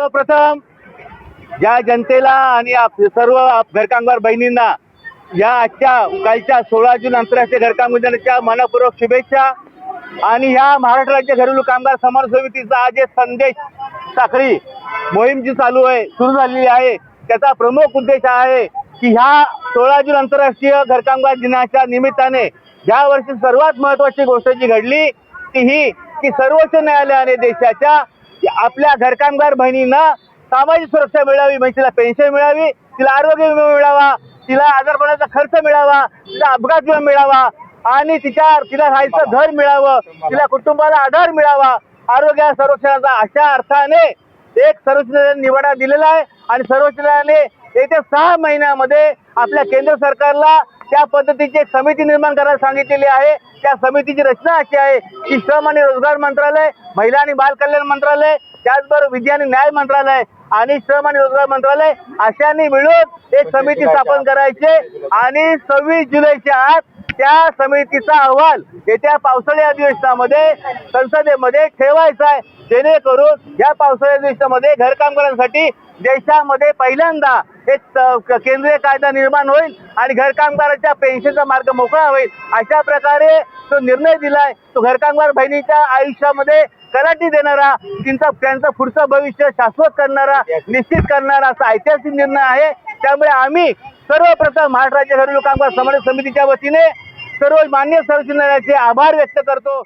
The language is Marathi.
सर्वप्रथम ज्या जनतेला आणि सर्व घरकामगार बहिणींना या आजच्या कालच्या 16 जून आंतरराष्ट्रीय घरकामगार दिनाच्या मनपूर्वक शुभेच्छा। आणि ह्या महाराष्ट्र राज्य घरेलू कामगार सन्मान समितीचा आज संदेश साखळी मोहीम जी चालू आहे सुरू झालेली आहे त्याचा प्रमुख उद्देश आहे की ह्या 16 जून आंतरराष्ट्रीय घरकामगार दिनाच्या निमित्ताने या वर्षी सर्वात महत्त्वाची गोष्ट जी घडली ती ही की सर्वोच्च न्यायालयाने देशाच्या आपल्या घरकामगार बहिणींना सामाजिक सुरक्षा मिळावी, म्हणजे तिला पेन्शन मिळावी, तिला आरोग्य विमा मिळावा, तिला आजारपणाचा खर्च मिळावा, तिला अपघात विमा मिळावा आणि तिला राहायचं घर मिळावं, तिला कुटुंबाला आधार मिळावा, आरोग्य संरक्षणाचा अशा अर्थाने एक सर्वोच्च न्यायालयाने निवाडा दिलेला आहे। आणि सर्वोच्च न्यायालयाने येत्या 6 महिन्यामध्ये आपल्या केंद्र सरकारला त्या पद्धतीची एक समिती निर्माण करायला सांगितलेली आहे। त्या समितीची रचना अशी आहे की श्रम आणि रोजगार मंत्रालय, महिला आणि बाल कल्याण मंत्रालय, त्याचबरोबर विधी आणि न्याय मंत्रालय आणि श्रम आणि रोजगार मंत्रालय अशांनी मिळून एक समिती स्थापन करायची आणि 26 जुलैच्या आत त्या समितीचा अहवाल येत्या पावसाळी अधिवेशनामध्ये संसदेमध्ये ठेवायचा आहे, जेणेकरून या पावसाळी अधिवेशनामध्ये घरकामगारांसाठी देशामध्ये पहिल्यांदा एक केंद्रीय कायदा निर्माण होईल आणि घरकामगारांच्या पेन्शनचा मार्ग मोकळा होईल। अशा प्रकारे तो निर्णय दिलाय, तो घरकामगार बहिणीच्या आयुष्यामध्ये कलाटी देणारा, त्यांचं पुढचं भविष्य शाश्वत करणारा, निश्चित करणारा असा ऐतिहासिक निर्णय आहे। त्यामुळे आम्ही सर्वप्रथम महाराष्ट्र राज्य घरेलू कामगार सन्मान समितीच्या वतीने सर्व मान्य सर्वोच्च न्यायालयाचे आभार व्यक्त करतो।